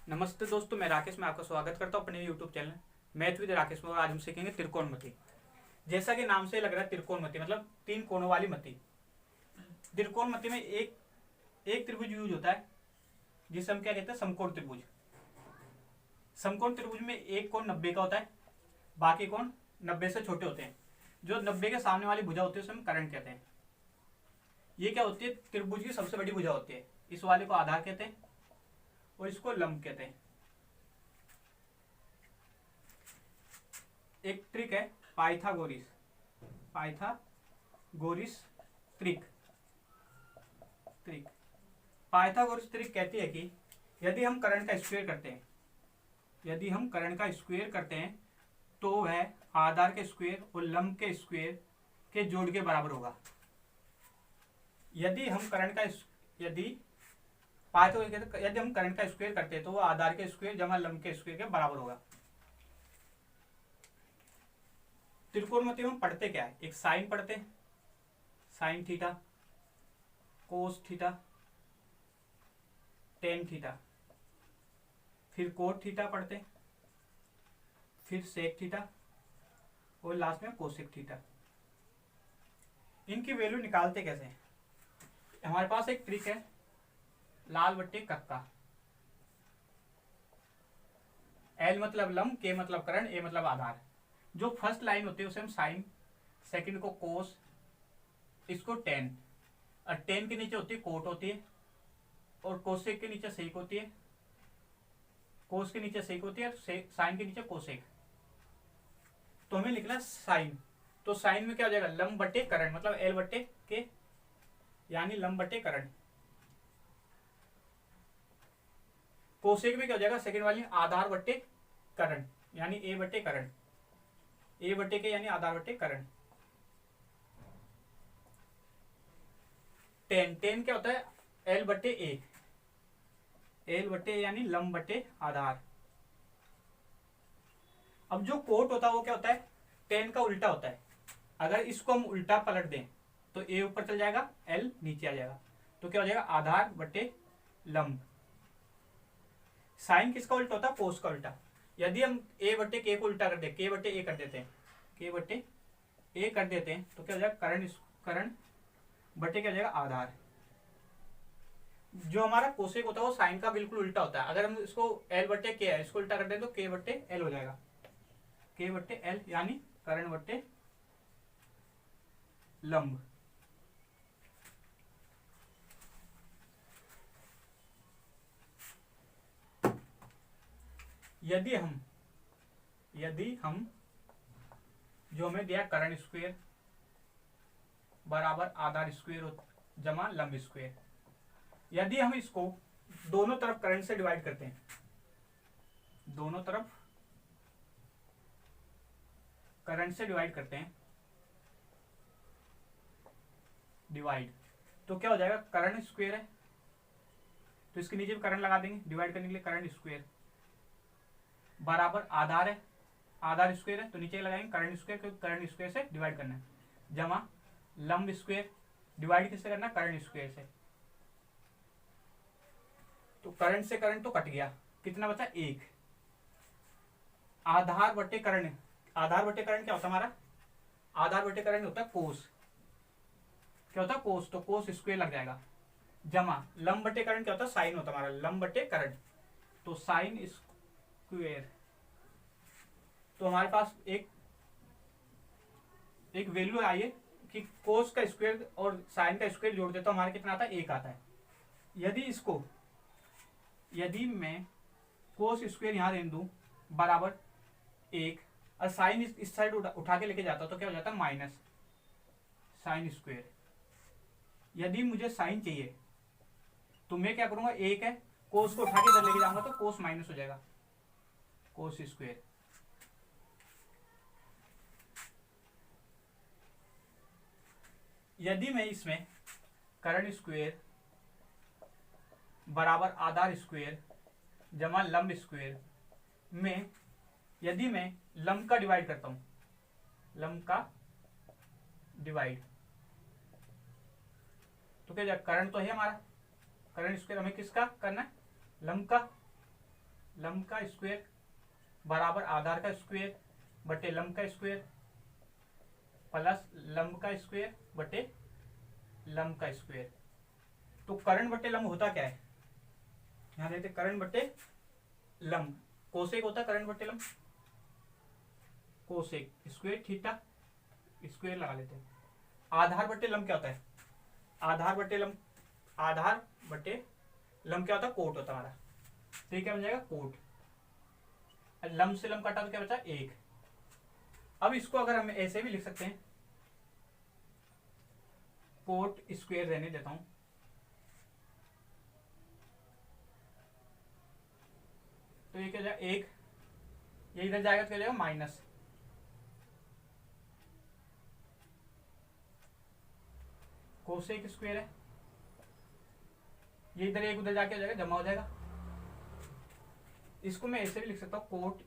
नमस्ते दोस्तों, मैं राकेश। मैं आपका स्वागत करता हूं अपने YouTube channel math with Rakesh में। और आज हम सीखेंगे त्रिकोणमिति। जैसा कि नाम से लग रहा है, त्रिकोणमिति मतलब तीन कोणों वाली मति। त्रिकोणमिति में एक एक त्रिभुज यूज होता है जिसे हम क्या कहते हैं, समकोण त्रिभुज। समकोण त्रिभुज में एक कोण 90 का होता है, बाकी कोण 90 से छोटे होते हैं। जो 90 के सामने वाली भुजा होती है उसे हम कर्ण कहते हैं। ये क्या होती है, त्रिभुज की सबसे बड़ी भुजा होती है। इस वाले को आधार कहते हैं और इसको लंब कहते हैं। एक ट्रिक है पाइथागोरस ट्रिक। पाइथागोरस ट्रिक कहती है कि यदि हम कर्ण का स्क्वायर करते हैं तो वह आधार के स्क्वायर और लंब के स्क्वायर के जोड़ के बराबर होगा। यदि हम कर्ण का स्क्वायर करते हैं तो वह आधार के स्क्वायर जमा लंब के स्क्वायर के बराबर होगा। त्रिकोणमिति में हम पढ़ते क्या है, एक साइन पढ़ते हैं, sine theta, cos theta, tan theta, फिर कोट थीटा पढ़ते हैं, फिर सेक थीटा और लास्ट में कोसेक थीटा। इनकी वैल्यू निकालते कैसे हैं? हमारे पास एक ट्रिक है, लाल बट्टे कक्का। एल मतलब लंब, के मतलब कर्ण, ए मतलब आधार। जो फर्स्ट लाइन होती है उसे हम साइन, सेकंड को कोस, इसको टेन, और टेन के नीचे होती है कोट होती है, और कोसेक के नीचे सेक होती है, कोस के नीचे सेक होती है, साइन के नीचे कोसेक। तो हमें लिखना है साइन। तो साइन में क्या हो जाएगा, लंब बटे कर्ण मतलब एल बटे के, यानी लंब बटे कर्ण। कोसेक में क्या हो जाएगा, सेकंड वाली आधार बटे कर्ण यानी ए बटे कर्ण, ए बटे के यानी आधार बटे कर्ण। टेन क्या होता है, एल बटे ए, एल बटे यानी लंब बटे आधार। अब जो कोट होता है वो क्या होता है, टेन का उल्टा होता है। अगर इसको हम उल्टा पलट दें तो ए ऊपर चल जाएगा, एल नीचे आ जाएगा, तो क्या हो जाएगा, आधार बटे लंब। साइन किसका उल्टा होता है, कोस का उल्टा। यदि हम ए बटे के को उल्टा कर दे, के बटे ए कर देते हैं, के बटे ए कर देते हैं तो क्या हो जाएगा, कर्ण बटे क्या हो जाएगा, आधार। जो हमारा कोसेक होता है वो साइन का बिल्कुल उल्टा होता है। अगर हम इसको एल बटे के है, इसको उल्टा कर दें तो के बटे एल हो जाएगा, के बटे एल यानी कर्ण बटे लंब। यदि हम जो हमें दिया कर्ण स्क्वायर बराबर आधार स्क्वायर जमा लंब स्क्वायर, यदि हम इसको दोनों तरफ कर्ण से डिवाइड करते हैं, दोनों तरफ कर्ण से डिवाइड करते हैं, डिवाइड, तो क्या हो जाएगा, कर्ण स्क्वायर है तो इसके नीचे भी कर्ण लगा देंगे डिवाइड करने के लिए, कर्ण स्क्वायर बराबर आधार है, आधार स्क्वायर है तो नीचे लगाएंगे कर्ण स्क्वायर, क्योंकि कर्ण स्क्वायर से डिवाइड करना है, जमा लंब स्क्वायर, डिवाइड किससे करना है, कर्ण स्क्वायर से। तो कर्ण से कर्ण तो कट गया, कितना बचा, एक। आधार बटे कर्ण, आधार बटे कर्ण क्या होता है हमारा, आधार बटे कर्ण होता है कोस, क्या होता है कोस, तो कोस स्क्वायर लग जाएगा, जमा लंब बटे कर्ण क्या होता है, साइन होता है हमारा, लंब बटे कर्ण, तो साइन स्क्वायर। तो हमारे पास एक वैल्यू आई है कि कोस का स्क्वायर और साइन का स्क्वायर जोड़ देता हूं, हमारे कितना आता है, एक आता है। यदि मैं कोस स्क्वायर यहां दे दूं बराबर एक, और साइन इस साइड उठा के लेके जाता हूं तो क्या हो जाता है, माइनस साइन स्क्वायर। यदि मुझे साइन चाहिए तो मैं क्या करूंगा, एक है, कोस को उठा के इधर लेके जाऊंगा तो कोस माइनस हो जाएगा, कोस स्क्वायर। यदि मैं इसमें कर्ण स्क्वायर बराबर आधार स्क्वायर जमा लंब स्क्वायर में, यदि मैं लंब का डिवाइड करता हूं, लंब का डिवाइड, तो क्या कर्ण तो है हमारा, कर्ण स्क्वायर हमें किसका करना है, लंब का, लंब का स्क्वायर बराबर आधार का स्क्वायर बटे लंब का स्क्वायर प्लस लंब का स्क्वायर बटे लंब का स्क्वायर। तो कर्ण बटे लंब होता क्या है, यहां देखते कर्ण बटे लंब, कोसेक होता है कर्ण बटे लंब, कोसेक स्क्वायर थीटा स्क्वायर लगा लेते हैं। आधार बटे लंब क्या होता है, आधार बटे लंब, आधार बटे लंब क्या होता है, कोट होता है हमारा। तो ये क्या बन जाएगा कोट, लंब से लंब काटा तो क्या बचा एक। अब इसको अगर हम ऐसे भी लिख सकते हैं, कोट स्क्वायर रहने देता हूं, तो ये क्या जाएगा एक, ये इधर जाएगा तो क्या जाएगा माइनस, कोसेक स्क्वायर है, ये इधर एक उधर जाके हो जाएगा जमा हो जाएगा। इसको मैं ऐसे भी लिख सकता हूं coat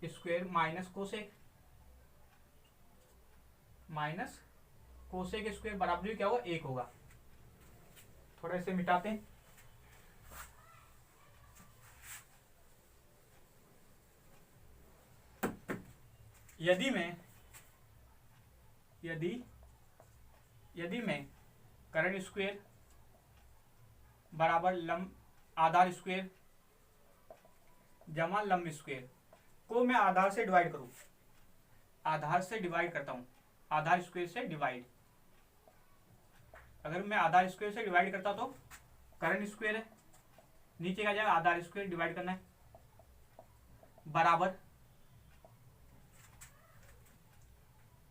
square minus cosec, minus cosec square बराबर क्या होगा एक होगा। थोड़ा इसे मिटाते हैं, यदि मैं कर्ण स्क्वायर बराबर लंब आधार स्क्वायर जमा लंब स्क्वायर को मैं आधार से डिवाइड करूं, आधार से डिवाइड करता हूं, आधार स्क्वायर से डिवाइड, अगर मैं आधार स्क्वायर से डिवाइड करता तो कर्ण स्क्वायर है, नीचे का जाएगा आधार स्क्वायर डिवाइड करना है बराबर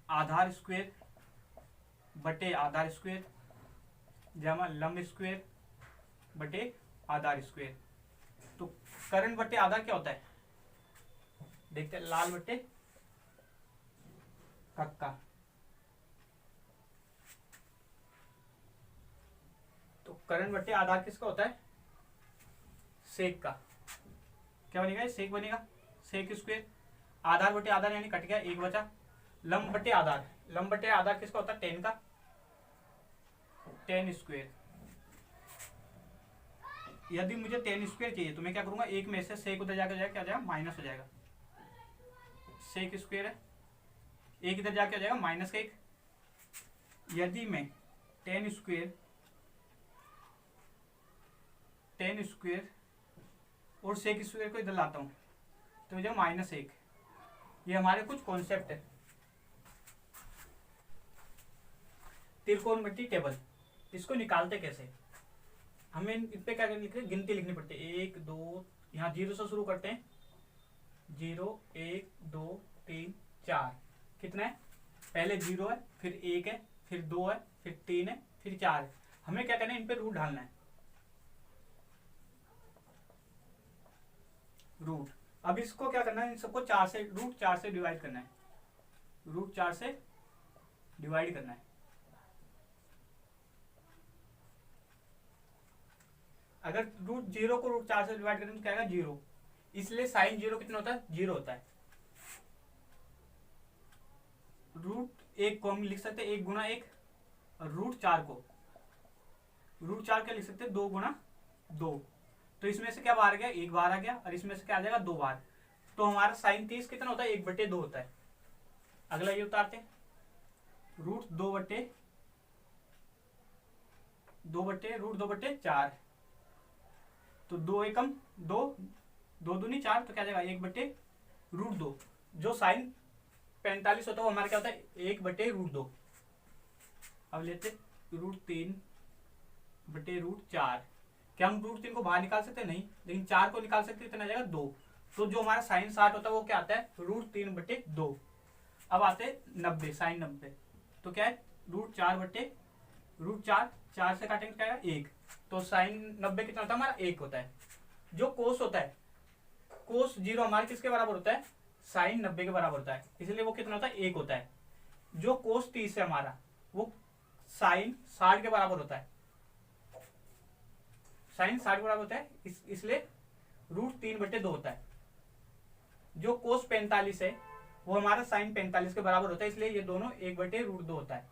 आधार स्क्वायर बटे आधार स्क्वायर जमा लंब स्क्वायर बटे आधार स्क्वायर। तो कर्ण बटे आधार क्या होता है, देखते हैं लाल बटे कक्का। तो कर्ण बटे आधार किसका होता है, सेक का, क्या बनेगा सेक बनेगा, सेक स्क्वायर, आधार बटे आधार यानी कट गया एक बचा, लंब बटे आधार, लंब बटे आधार किसका होता है टेन का, टेन स्क्वायर। यदि मुझे टेन स्क्वायर चाहिए तो मैं क्या करूंगा, एक में से सेक उधर जाकर जाएगा क्या हो जाएगा माइनस हो जाएगा, सेक स्क्वायर है, एक इधर जाके हो जाएगा माइनस का एक। यदि मैं टेन स्क्वायर और सेक स्क्वायर को इधर लाता हूं तो हो जाएगा माइनस एक। ये हमारे कुछ कॉन्सेप्ट है। त्रिकोणमिति टेबल, इसको निकालते कैसे, हमें इन पे क्या लिखते हैं गिनती लिखनी पड़ती है, एक दो, यहाँ जीरो से शुरू करते हैं, जीरो एक दो तीन चार, कितना है पहले जीरो है फिर एक है फिर दो है फिर तीन है फिर चार है। हमें क्या करना है इन पे रूट ढालना है, रूट। अब इसको क्या करना है, इन सबको चार से रूट चार से डिवाइड करना है, रूट चार से डिवाइड करना है। अगर रूट जीरो को रूट चार से डिवाइड करें तो क्या आएगा जीरो, इसलिए साइन जीरो कितना होता है जीरो होता है। रूट एक को हम लिख सकते हैं एक गुना एक, और रूट चार को रूट चार क्या लिख सकते हैं दो गुना दो। तो इसमें से क्या बाहर गया एक बार आ गया, और इसमें से क्या आ जाएगा दो बार। तो हमारा साइन 30 कितना होता है एक बटे दो होता है। अगला ये उतारते हैं, रूट दो बटे चार, तो दो एकम दो, दो दूनी चार, तो क्या जाएगा एक बटे रूट दो। जो साइन 45 होता है वो हमारा क्या होता है एक बटे रूट दो। अब लेते रूट तीन बटे रूट चार, क्या हम रूट तीन को बाहर निकाल सकते हैं नहीं, लेकिन चार को निकाल सकते हैं, इतना जाएगा दो। तो जो हमारा साइन 60 होता है वो क्या आता है रूट तीन बटे दो। अब आते हैं 90, साइन 90, तो क्या है रूट चार बटे रूट चार, चार से काटेंगे क्या है एक, तो साइन 90 कितना होता है हमारा एक होता है। जो कोस होता है, कोस जीरो हमारे किसके बराबर होता है साइन 90 के बराबर होता है, इसलिए वो कितना होता है एक होता है। जो कोस 30 है हमारा वो साइन 60 के बराबर होता है, साइन 60 के बराबर होता है, इसलिए रूट तीन बटे दो होता है। जो कोस 45 है वो हमारा साइन 45 के बराबर होता है, इसलिए ये दोनों एक बटे रूट दो होता है।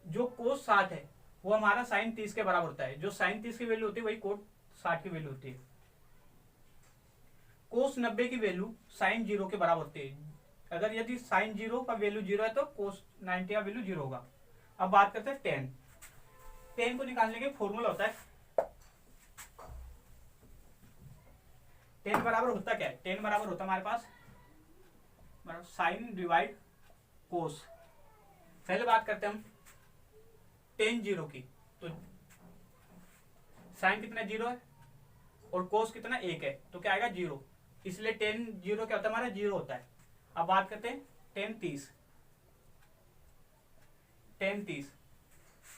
जो कोस 60 है वो हमारा साइन 30 के बराबर होता है, जो साइन 30 की वैल्यू होती है वही कोस 60 की वैल्यू होती है। कोस 90 की वैल्यू साइन 0 के बराबर होती है। अगर यदि साइन 0 का वैल्यू 0 है तो कोस 90 का वैल्यू 0 होगा। अब बात करते हैं टेन। टेन को निकालने के फॉर्मूला होता है, टेन बराबर होता क्या है, टेन बराबर होता हमारे पास साइन डिवाइड कोस। पहले बात करते हैं हम टेन 0 की, तो साइन कितना 0 है और कोस कितना 1 है, तो क्या आएगा 0, इसलिए टेन 0 क्या होता है हमारा 0 होता है। अब बात करते हैं टेन 30। टेन 30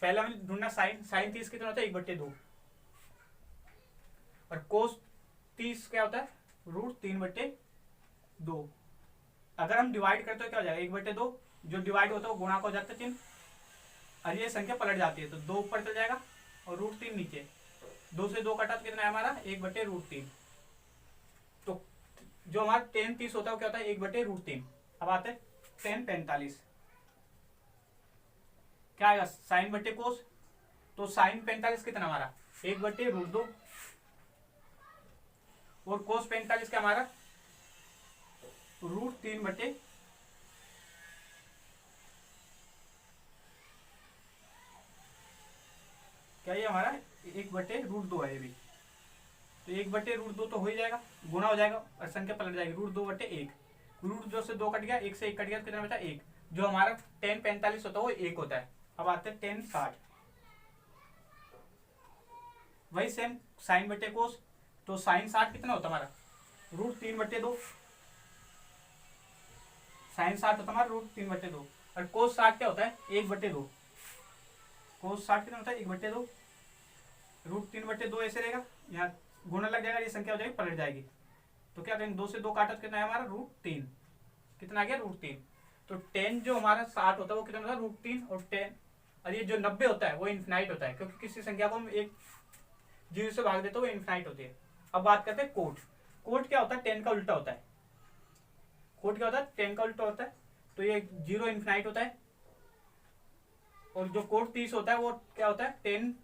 पहले हमें ढूंढना साइन 30 कितना होता है 1/2, और कोस 30 क्या होता है √3/2। अगर हम डिवाइड करते हो क्या हो जाएगा 1/2, जो डिवाइड होता है वो गुणा को हो जाता है 3, और ये संख्या पलट जाती है तो 2 ऊपर चल जाएगा और √3 नीचे, 2 से 2 कटा तो कितना है हमारा 1/√3। तो जो हमारा टेन 30 होता है वो क्या होता है 1/√3। अब आते हैं टेन 45, क्या आएगा साइन बटे कोस, तो साइन 45 कितना हमारा 1/√2, और कोस 45 क्या हमारा √3/, क्या ये हमारा 1/√2 है ये भी, तो 1/√2 तो हो ही जाएगा, गुना हो जाएगा और संख्या पलट जाएगी √2/1। √2 से 2 कट गया, 1 से 1 कट गया, कितना बचा 1। जो हमारा टेन 45 होता है वो 1 होता है। अब आते हैं टेन 60, वही सेम साइन बटे कोस, तो साइन 60 कितना होता हमारा √3/2, साइन 60 होता है हमारा √3/2, और कोस 60 क्या होता है 1/2, कोस 60 कितना होता है 1/2, √3/2 ऐसे रहेगा, यहाँ गुना लग जाएगा, ये संख्या हो जाएगी पलट जाएगी, तो क्या करेंगे 2 से 2 काटा तो कितना है हमारा √3, कितना आ गया √3। तो टेन जो हमारा 60 होता है वो कितना होता है √3, और टेन, और ये जो 90 होता है वो इन्फिनाइट होता है, क्योंकि किसी संख्या को हम एक 0 से भाग देते हो वो इन्फिनाइट होती है। अब बात करते हैं कोट। कोट क्या होता है टेन का उल्टा होता है, कोट क्या होता है टेन का उल्टा होता है, तो ये 0 इन्फिनाइट होता है, और जो कोट 30 होता है वो क्या होता है टेन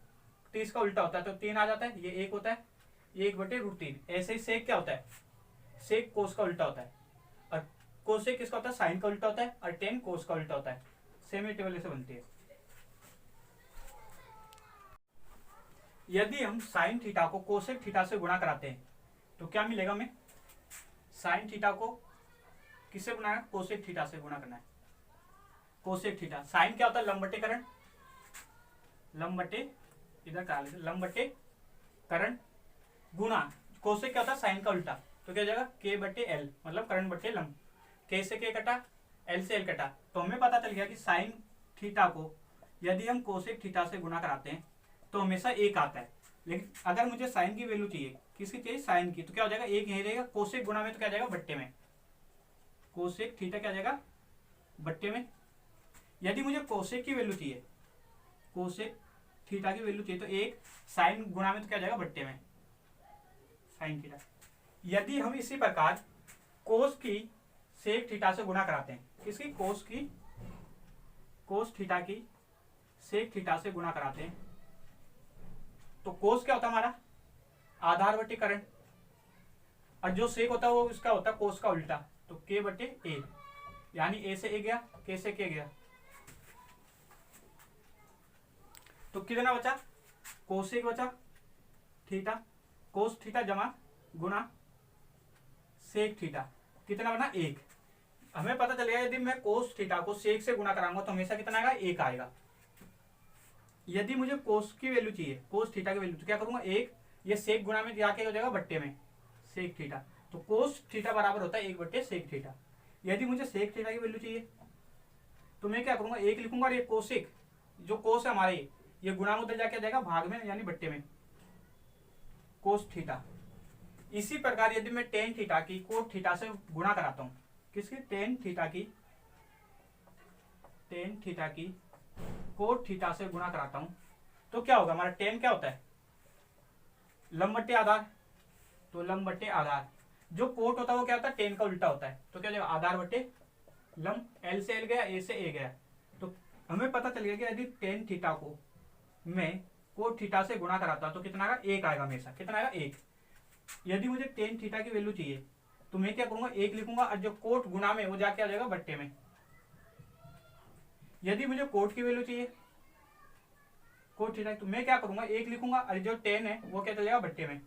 30 का उल्टा होता है, तो 3 आ जाता है, ये 1 होता है, ये 1/√3। ऐसे ही सेक क्या होता है, सेक कोस का उल्टा होता है, और कोसेक किसका होता है साइन का उल्टा होता है, और टेन कोस का उल्टा होता है। सेम टेबल से बनती है। यदि हम साइन थीटा को कोसेक थीटा से गुणा कराते हैं तो क्या मिलेगा हमें, साइन थीटा को किससे गुणा है कोसेक थीटा से गुणा करना है, कोसेक थीटा। साइन क्या होता है लंब बटे करण, लंब बटे इधर करा लेते लंब बटे करण, गुणा कोसेक क्या होता है साइन का उल्टा, तो क्या हो जाएगा k/l, मतलब करण बटे लंब, k से k कटा, l से l कटा, तो हमें पता चल गया कि साइन थीटा को यदि हम कोसेक थीटा से गुणा कराते हैं तो हमेशा 1 आता है। लेकिन अगर मुझे साइन की वैल्यू चाहिए, किसकी चाहिए साइन की, तो क्या हो जाएगा 1 यही रहेगा, कोसेक गुणा में तो क्या जाएगा बट्टे में, कोसेक थीटा क्या जाएगा बट्टे में। यदि मुझे कोसेक की वैल्यू चाहिए, कोसेक थीटा की वैल्यू चाहिए, तो 1 साइन गुणा में तो क्या जाएगा बट्टे में साइन थीटा। यदि हम इसी प्रकार कोस की सेक थीटा से गुणा कराते हैं, किसकी कोस थीटा की सेक थीटा से गुणा कराते हैं, तो कोस क्या होता है हमारा आधार बटे करण, और जो सेक होता है वो इसका होता है कोस का उल्टा, तो k/a, यानी a से a गया, k से k गया, तो कितना बचा कोसेक बचा थीटा, कोस थीटा जमा गुणा सेक थीटा, कितना बना 1। हमें पता चलेगा यदि मैं कोस थीटा को सेक से गुणा कराऊंगा तो हमेशा कितना आएगा 1 आएगा। यदि मुझे कोस की वैल्यू चाहिए, कोस थीटा की वैल्यू, तो क्या करूंगा 1, ये सेक गुणा में जाके हो जाएगा बट्टे में सेक थीटा, तो कोस थीटा बराबर होता है 1/सेक थीटा। यदि मुझे सेक थीटा की वैल्यू चाहिए तो मैं क्या करूंगा 1 लिखूंगा, और ये कोसेक जो कोस है हमारे ये गुणा में उधर जाके जाएगा भाग में यानी बट्टे में कोस थीटा। इसी प्रकार यदि मैं टेन थीटा की कोट थीटा से गुणा कराता हूं, किसकी टेन थीटा की कोट थीटा से गुणा कराता हूं, तो क्या होगा हमारा टेन क्या होता है लंब बटे आधार, तो लंब बटे आधार, जो कोट होता है वो क्या होता है टेन का उल्टा होता है, तो क्या जाएगा आधार बटे लंब, l से l गया, a से a गया, तो हमें पता चल गया कि यदि टेन थीटा को मैं कोट थीटा से गुणा कराता तो कितना आएगा 1 आएगा हमेशा, कितना आएगा 1। यदि मुझे टेन थीटा की वैल्यू चाहिए तो मैं क्या करूंगा, 1 लिखूंगा और जो कोट गुना में वो जाके आ जाएगा बट्टे में। यदि मुझे कोट की वैल्यू चाहिए कोट थीटा, तो मैं क्या करूंगा, 1 लिखूंगा और जो 10 है वो क्या चलेगा बट्टे में।